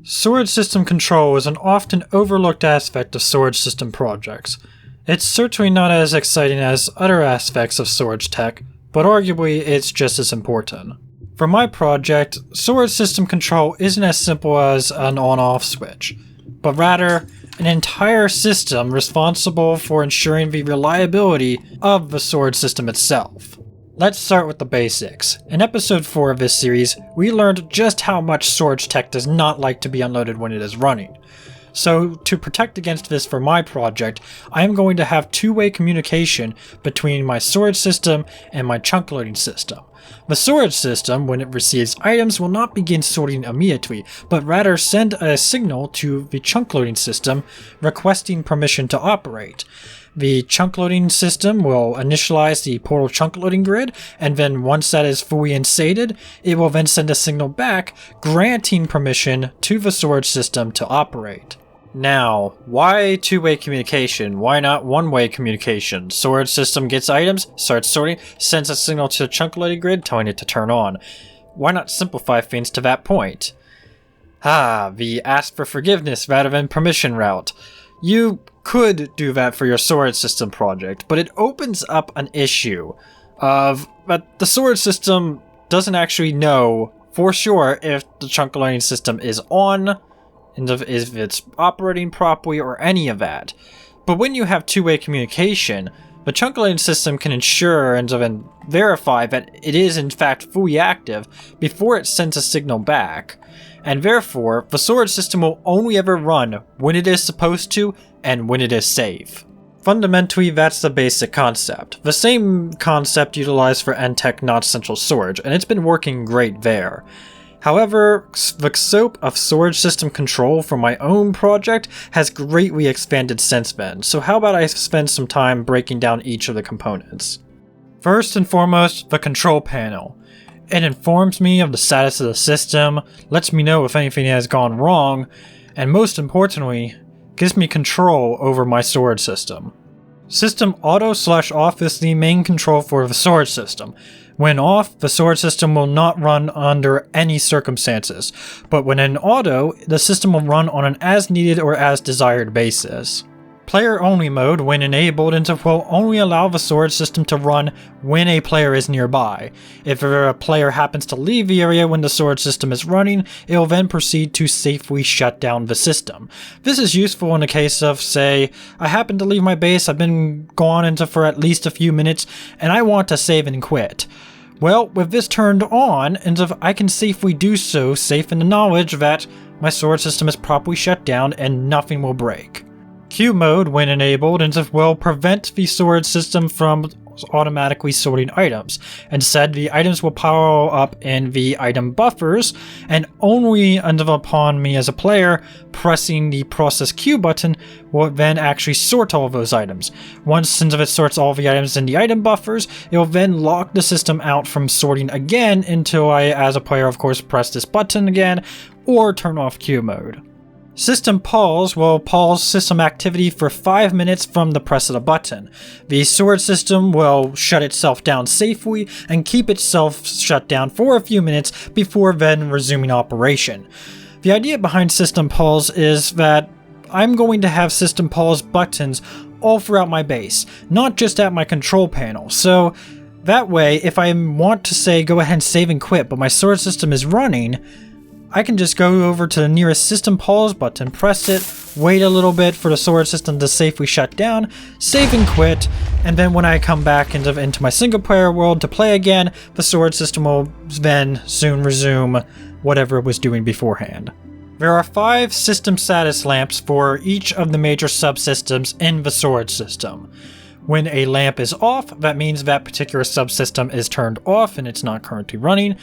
Storage system control is an often overlooked aspect of storage system projects. It's certainly not as exciting as other aspects of storage tech, but arguably it's just as important. For my project, storage system control isn't as simple as an on-off switch, but rather an entire system responsible for ensuring the reliability of the storage system itself. Let's start with the basics. In episode 4 of this series, we learned just how much storage tech does not like to be unloaded when it is running. So, to protect against this for my project, I am going to have two-way communication between my storage system and my chunk loading system. The storage system, when it receives items, will not begin sorting immediately, but rather send a signal to the chunk loading system requesting permission to operate. The chunk loading system will initialize the portal chunk loading grid, and then once that is fully instated, it will then send a signal back granting permission to the storage system to operate. Now, why two-way communication? Why not one-way communication? Storage system gets items, starts sorting, sends a signal to the chunk loading grid telling it to turn on. Why not simplify things to that point? The ask for forgiveness rather than permission route. You could do that for your storage system project, but it opens up an issue of that the storage system doesn't actually know for sure if the chunk loading system is on, and if it's operating properly or any of that. But when you have two-way communication, the chunk loading system can ensure and then verify that it is in fact fully active before it sends a signal back. And therefore, the storage system will only ever run when it is supposed to and when it is safe. Fundamentally, that's the basic concept. The same concept utilized for NTech not central storage, and it's been working great there. However, the scope of storage system control for my own project has greatly expanded since then, so how about I spend some time breaking down each of the components. First and foremost, the control panel. It informs me of the status of the system, lets me know if anything has gone wrong, and most importantly, gives me control over my storage system. System auto/off is the main control for the storage system. When off, the storage system will not run under any circumstances, but when in auto, the system will run on an as needed or as desired basis. Player only mode, when enabled, will only allow the storage system to run when a player is nearby. If a player happens to leave the area when the storage system is running, it will then proceed to safely shut down the system. This is useful in the case of, say, I happen to leave my base, I've been gone for at least a few minutes, and I want to save and quit. Well, with this turned on, I can safely do so, safe in the knowledge that my storage system is properly shut down and nothing will break. Queue mode, when enabled, will prevent the storage system from automatically sorting items. Instead, the items will pile up in the item buffers, and only upon me as a player pressing the process queue button will then actually sort all of those items. Once it sorts all the items in the item buffers, it will then lock the system out from sorting again until I, as a player, of course, press this button again or turn off queue mode. System pause will pause system activity for 5 minutes from the press of the button. The storage system will shut itself down safely and keep itself shut down for a few minutes before then resuming operation. The idea behind system pause is that I'm going to have system pause buttons all throughout my base, not just at my control panel. So that way, if I want to say go ahead and save and quit, but my storage system is running, I can just go over to the nearest system pause button, press it, wait a little bit for the storage system to safely shut down, save and quit, and then when I come back into my single player world to play again, the storage system will then soon resume whatever it was doing beforehand. There are 5 system status lamps for each of the major subsystems in the storage system. When a lamp is off, that means that particular subsystem is turned off and it's not currently running.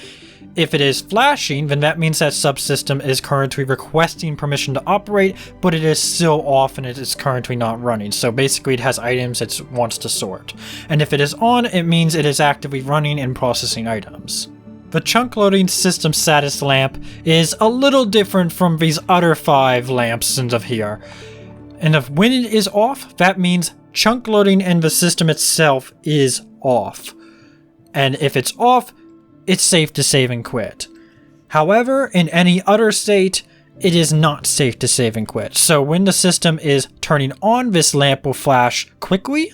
If it is flashing, then that means that subsystem is currently requesting permission to operate, but it is still off and it is currently not running. So basically it has items it wants to sort. And if it is on, it means it is actively running and processing items. The chunk loading system status lamp is a little different from these other 5 lamps here. And when it is off, that means chunk loading in the system itself is off. And if it's off, it's safe to save and quit. However, in any other state, it is not safe to save and quit. So when the system is turning on, this lamp will flash quickly.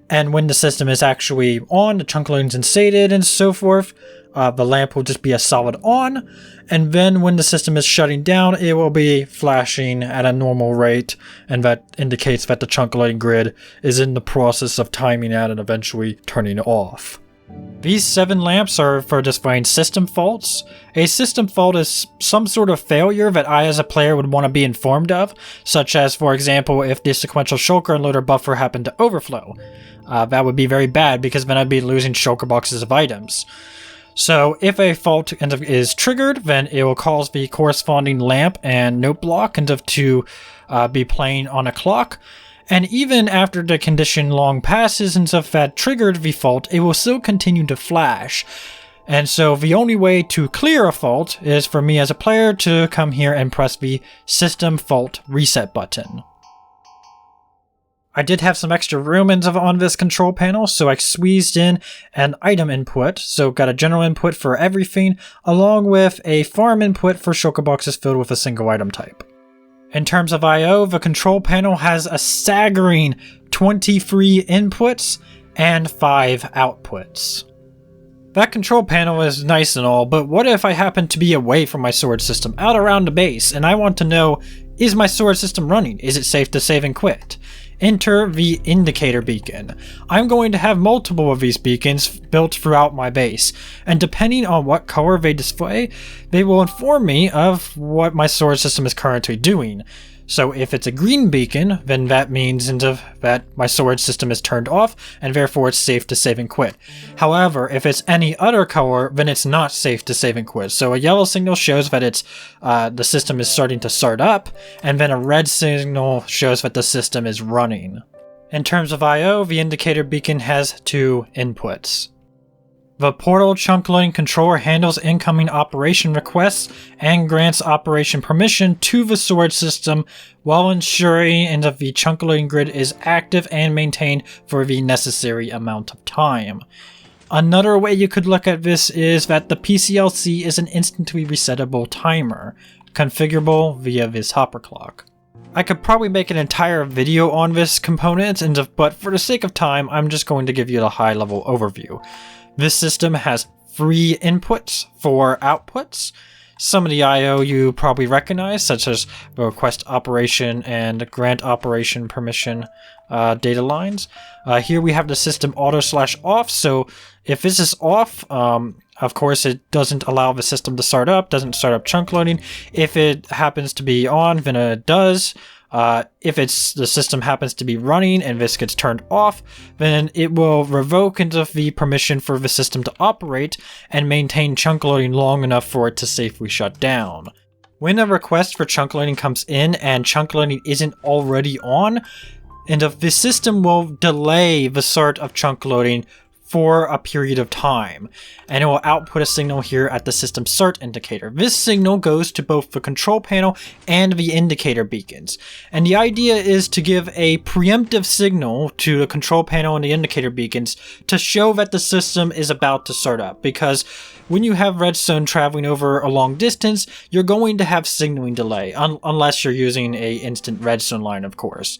And when the system is actually on, the chunk loading is instated and so forth, the lamp will just be a solid on. And then when the system is shutting down, it will be flashing at a normal rate. And that indicates that the chunk loading grid is in the process of timing out and eventually turning off. These 7 lamps are for displaying system faults. A system fault is some sort of failure that I as a player would want to be informed of, such as, for example, if the sequential shulker and loader buffer happened to overflow. That would be very bad because then I'd be losing shulker boxes of items. So if a fault is triggered, then it will cause the corresponding lamp and note block to be playing on a clock. And even after the condition long passes and stuff that triggered the fault, it will still continue to flash. And so the only way to clear a fault is for me as a player to come here and press the system fault reset button. I did have some extra room on this control panel, so I squeezed in an item input, so got a general input for everything, along with a farm input for shulker boxes filled with a single item type. In terms of I/O, the control panel has a staggering 23 inputs and 5 outputs. That control panel is nice and all, but what if I happen to be away from my sword system, out around the base, and I want to know, is my sword system running? Is it safe to save and quit? Enter the indicator beacon. I'm going to have multiple of these beacons built throughout my base, and depending on what color they display, they will inform me of what my sword system is currently doing. So if it's a green beacon, then that means that my sword system is turned off, and therefore it's safe to save and quit. However, if it's any other color, then it's not safe to save and quit. So a yellow signal shows that the system is starting to start up, and then a red signal shows that the system is running. In terms of I/O, the indicator beacon has 2 inputs. The portal chunk loading controller handles incoming operation requests and grants operation permission to the sword system while ensuring that the chunk loading grid is active and maintained for the necessary amount of time. Another way you could look at this is that the PCLC is an instantly resettable timer, configurable via this hopper clock. I could probably make an entire video on this component, but for the sake of time, I'm just going to give you a high-level overview. This system has 3 inputs, 4 outputs. Some of the I/O you probably recognize, such as the request operation and grant operation permission data lines. Here we have the system auto/off, so if this is off, of course it doesn't allow the system to start up, doesn't start up chunk loading. If it happens to be on, then it does. If the system happens to be running and this gets turned off, then it will revoke the permission for the system to operate and maintain chunk loading long enough for it to safely shut down. When a request for chunk loading comes in and chunk loading isn't already on, the system will delay the start of chunk loading for a period of time, and it will output a signal here at the system start indicator. This signal goes to both the control panel and the indicator beacons, and the idea is to give a preemptive signal to the control panel and the indicator beacons to show that the system is about to start up, because when you have redstone traveling over a long distance, you're going to have signaling delay, unless you're using a instant redstone line, of course.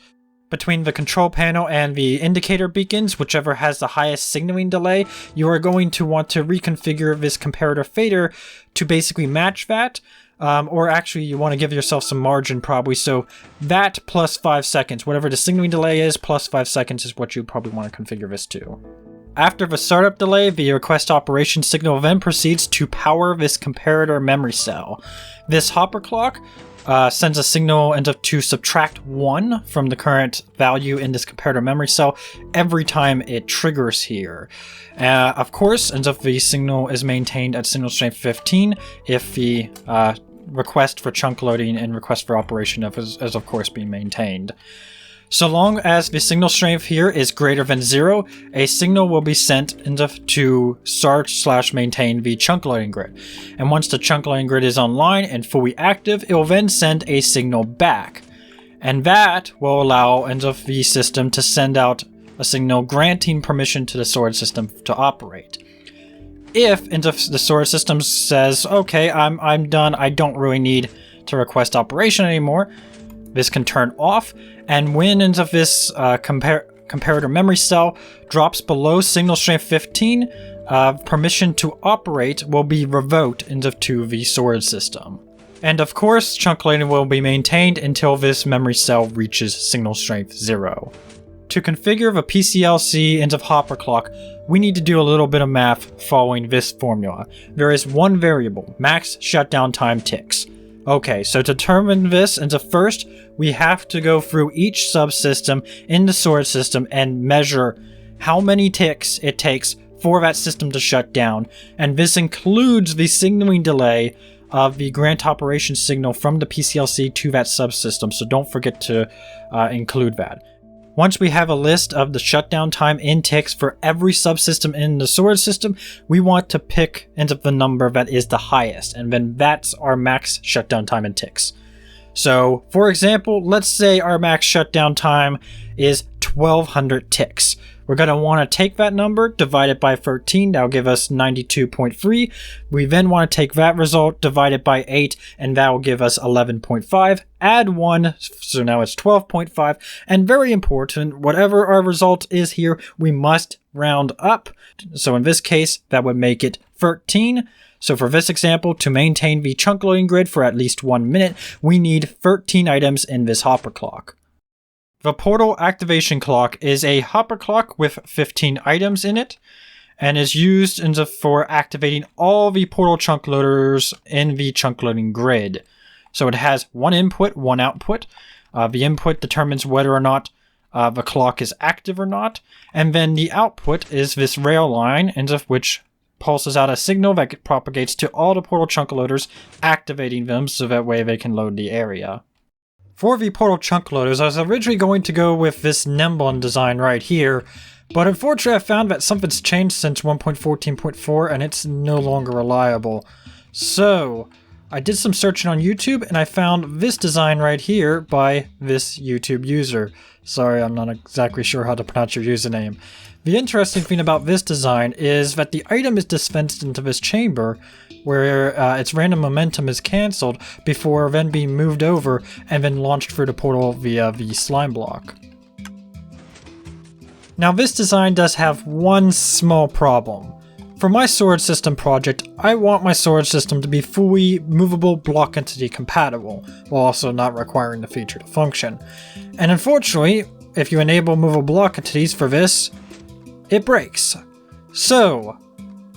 Between the control panel and the indicator beacons, whichever has the highest signaling delay, you are going to want to reconfigure this comparator fader to basically match that. Or actually you want to give yourself some margin probably, so that plus 5 seconds, whatever the signaling delay is, plus 5 seconds is what you probably want to configure this to. After the startup delay, the request operation signal then proceeds to power this comparator memory cell. This hopper clock sends a signal to subtract 1 from the current value in this comparator memory cell every time it triggers here. Of course, if the signal is maintained at signal strength 15, if the request for chunk loading and request for operation is of course being maintained. So long as the signal strength here is greater than 0, a signal will be sent to start/maintain the chunk loading grid. And once the chunk loading grid is online and fully active, it will then send a signal back. And that will allow the system to send out a signal granting permission to the sword system to operate. If the sword system says, okay, I'm done, I don't really need to request operation anymore, this can turn off, and when into this comparator memory cell drops below signal strength 15, permission to operate will be revoked into the storage system. And of course, chunk loading will be maintained until this memory cell reaches signal strength 0. To configure the PCLC into hopper clock, we need to do a little bit of math following this formula. There is one variable, max shutdown time ticks. Okay, so to determine this into first, we have to go through each subsystem in the storage system and measure how many ticks it takes for that system to shut down, and this includes the signaling delay of the grant operation signal from the PCLC to that subsystem, so don't forget to include that. Once we have a list of the shutdown time in ticks for every subsystem in the storage system, we want to pick into the number that is the highest, and then that's our max shutdown time in ticks. So, for example, let's say our max shutdown time is 1200 ticks. We're going to want to take that number, divide it by 13, that'll give us 92.3. We then want to take that result, divide it by 8, and that will give us 11.5. Add 1, so now it's 12.5. And very important, whatever our result is here, we must round up. So in this case, that would make it 13. So for this example, to maintain the chunk loading grid for at least 1 minute, we need 13 items in this hopper clock. The portal activation clock is a hopper clock with 15 items in it, and is used for activating all the portal chunk loaders in the chunk loading grid. So it has one input, one output. The input determines whether or not the clock is active or not, and then the output is this rail line into which pulses out a signal that propagates to all the portal chunk loaders, activating them so that way they can load the area. For the portal chunk loaders, I was originally going to go with this Nemblon design right here, but unfortunately I found that something's changed since 1.14.4 and it's no longer reliable. So, I did some searching on YouTube and I found this design right here by this YouTube user. Sorry, I'm not exactly sure how to pronounce your username. The interesting thing about this design is that the item is dispensed into this chamber where its random momentum is cancelled before then being moved over and then launched through the portal via the slime block. Now this design does have one small problem. For my storage system project, I want my storage system to be fully movable block entity compatible, while also not requiring the feature to function. And unfortunately, if you enable movable block entities for this, it breaks. So,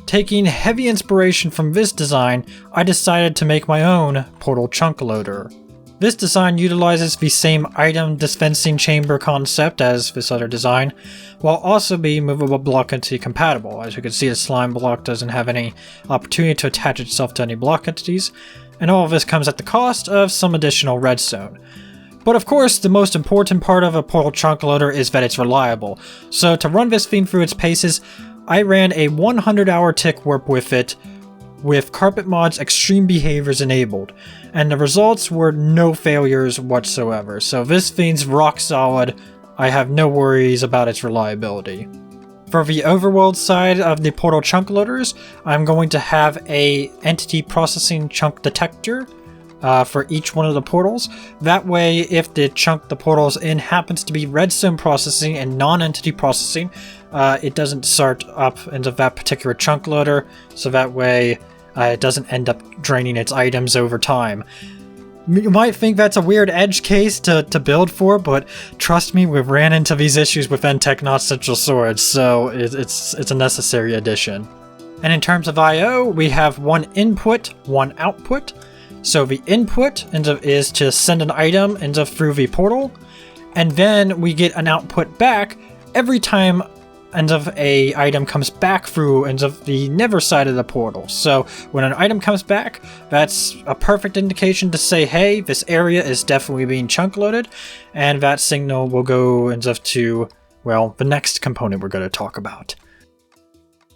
taking heavy inspiration from this design, I decided to make my own portal chunk loader. This design utilizes the same item dispensing chamber concept as this other design, while also being movable block entity compatible. As you can see, the slime block doesn't have any opportunity to attach itself to any block entities, and all of this comes at the cost of some additional redstone. But of course, the most important part of a portal chunk loader is that it's reliable. So to run this thing through its paces, I ran a 100-hour tick warp with it, with Carpet Mod's extreme behaviors enabled, and the results were no failures whatsoever. So this thing's rock solid. I have no worries about its reliability. For the overworld side of the portal chunk loaders, I'm going to have a entity processing chunk detector for each one of the portals. That way, if the chunk the portal's in happens to be redstone processing and non-entity processing, it doesn't start up into that particular chunk loader, so that way it doesn't end up draining its items over time. You might think that's a weird edge case to build for, but trust me, we've ran into these issues with NTech Not Central Storage, so it's a necessary addition. And in terms of I/O, we have one input, one output. So the input is to send an item through the portal, and then we get an output back every time a item comes back through the never side of the portal. So when an item comes back, that's a perfect indication to say, hey, this area is definitely being chunk loaded, and that signal will go to, well, the next component we're going to talk about.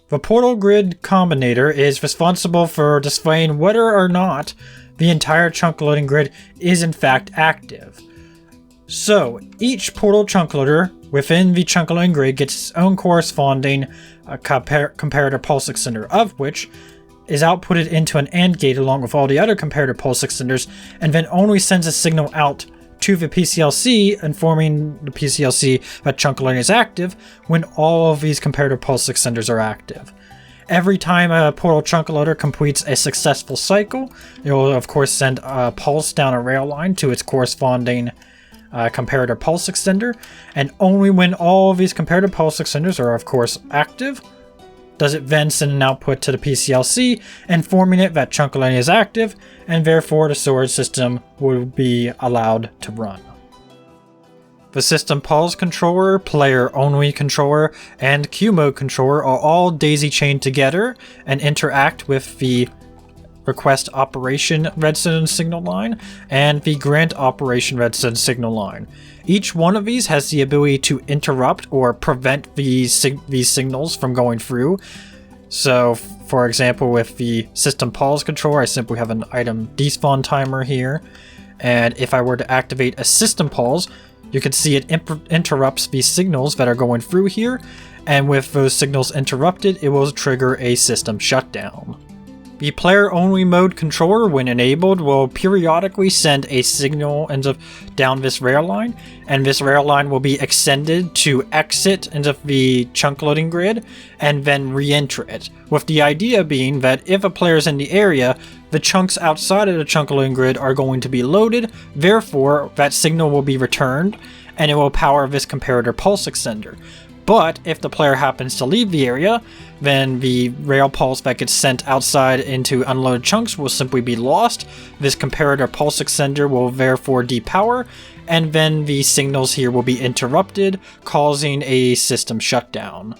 The portal grid combinator is responsible for displaying whether or not the entire chunk loading grid is in fact active. So each portal chunk loader within the chunk loading grid gets its own corresponding comparator pulse extender, of which is outputted into an AND gate along with all the other comparator pulse extenders, and then only sends a signal out to the PCLC, informing the PCLC that chunk loading is active when all of these comparator pulse extenders are active. Every time a portal chunk loader completes a successful cycle, it will of course send a pulse down a rail line to its corresponding comparator pulse extender, and only when all of these comparator pulse extenders are of course active does it then send an output to the PCLC, informing it that chunk loading is active, and therefore the storage system will be allowed to run. The system pulse controller, player only controller, and queue mode controller are all daisy chained together and interact with the request operation redstone signal line and the grant operation redstone signal line. Each one of these has the ability to interrupt or prevent these signals from going through. So, for example, with the system pulse controller, I simply have an item despawn timer here, and if I were to activate a system pulse, you can see it interrupts the signals that are going through here, and with those signals interrupted, it will trigger a system shutdown. The player-only mode controller, when enabled, will periodically send a signal down this rail line, and this rail line will be extended to exit into the chunk loading grid and then re-enter it, with the idea being that if a player is in the area, the chunks outside of the chunk loading grid are going to be loaded, therefore that signal will be returned, and it will power this comparator pulse extender. But if the player happens to leave the area, then the rail pulse that gets sent outside into unloaded chunks will simply be lost. This comparator pulse extender will therefore depower, and then the signals here will be interrupted, causing a system shutdown.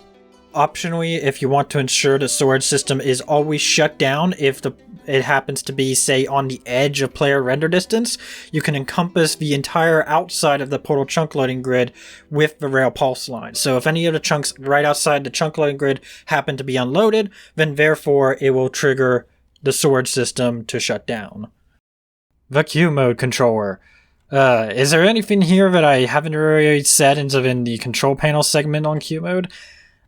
Optionally, if you want to ensure the storage system is always shut down if it happens to be, say, on the edge of player render distance, you can encompass the entire outside of the portal chunk loading grid with the rail pulse line. So if any of the chunks right outside the chunk loading grid happen to be unloaded, then therefore it will trigger the storage system to shut down. The queue mode controller. Is there anything here that I haven't already said in the control panel segment on queue mode?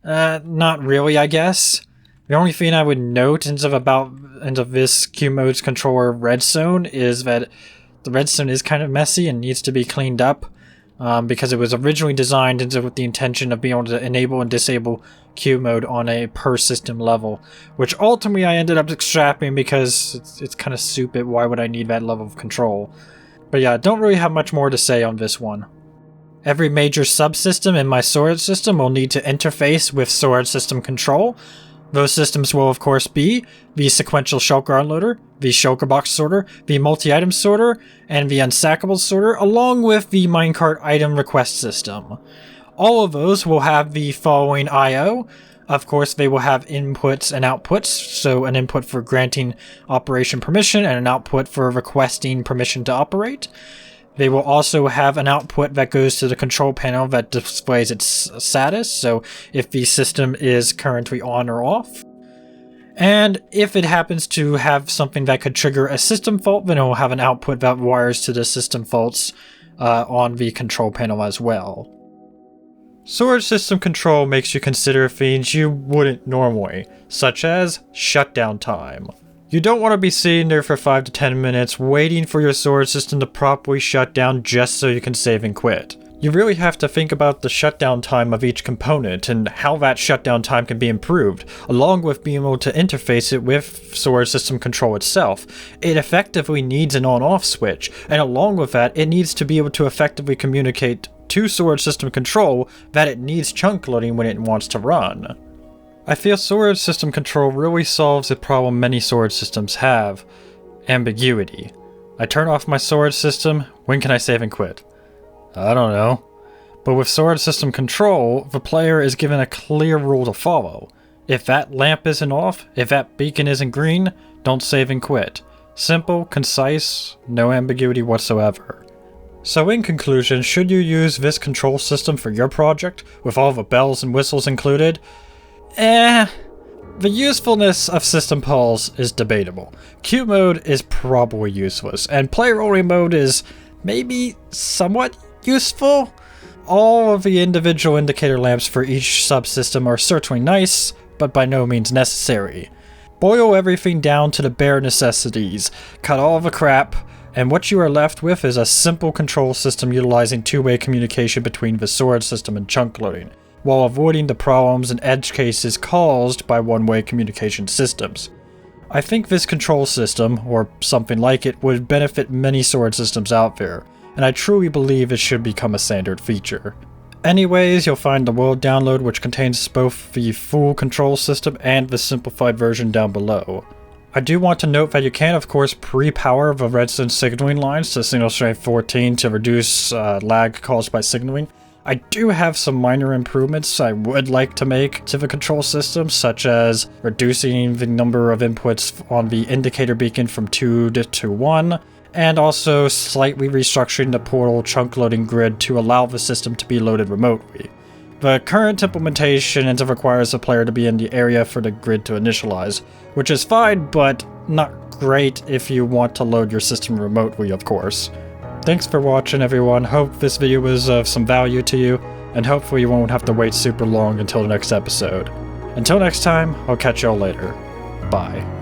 Not really, I guess. The only thing I would note into this queue mode's controller redstone is that the redstone is kind of messy and needs to be cleaned up, because it was originally designed with the intention of being able to enable and disable queue mode on a per system level, which ultimately I ended up scrapping because it's kind of stupid. Why would I need that level of control? But yeah, don't really have much more to say on this one. Every major subsystem in my storage system will need to interface with storage system control. Those systems will of course be the sequential shulker unloader, the shulker box sorter, the multi-item sorter, and the unstackable sorter, along with the minecart item request system. All of those will have the following I/O. Of course, they will have inputs and outputs, so an input for granting operation permission and an output for requesting permission to operate. They will also have an output that goes to the control panel that displays its status, so if the system is currently on or off. And if it happens to have something that could trigger a system fault, then it will have an output that wires to the system faults on the control panel as well. Storage system control makes you consider things you wouldn't normally, such as shutdown time. You don't want to be sitting there for 5 to 10 minutes waiting for your storage system to properly shut down just so you can save and quit. You really have to think about the shutdown time of each component and how that shutdown time can be improved, along with being able to interface it with storage system control itself. It effectively needs an on-off switch, and along with that, it needs to be able to effectively communicate to storage system control that it needs chunk loading when it wants to run. I feel storage system control really solves a problem many storage systems have: ambiguity. I turn off my storage system, when can I save and quit? I don't know. But with storage system control, the player is given a clear rule to follow. If that lamp isn't off, if that beacon isn't green, don't save and quit. Simple, concise, no ambiguity whatsoever. So in conclusion, should you use this control system for your project, with all the bells and whistles included? The usefulness of system pulse is debatable. Queue mode is probably useless, and player-only mode is maybe somewhat useful. All of the individual indicator lamps for each subsystem are certainly nice, but by no means necessary. Boil everything down to the bare necessities, cut all the crap, and what you are left with is a simple control system utilizing two-way communication between the sword system and chunk loading, while avoiding the problems and edge cases caused by one-way communication systems. I think this control system, or something like it, would benefit many sword systems out there, and I truly believe it should become a standard feature. Anyways, you'll find the world download, which contains both the full control system and the simplified version, down below. I do want to note that you can of course pre-power the redstone signaling lines to single strength 14 to reduce lag caused by signaling. I do have some minor improvements I would like to make to the control system, such as reducing the number of inputs on the indicator beacon from 2 to 1, and also slightly restructuring the portal chunk loading grid to allow the system to be loaded remotely. The current implementation requires the player to be in the area for the grid to initialize, which is fine, but not great if you want to load your system remotely, of course. Thanks for watching, everyone. Hope this video was of some value to you, and hopefully you won't have to wait super long until the next episode. Until next time, I'll catch y'all later. Bye.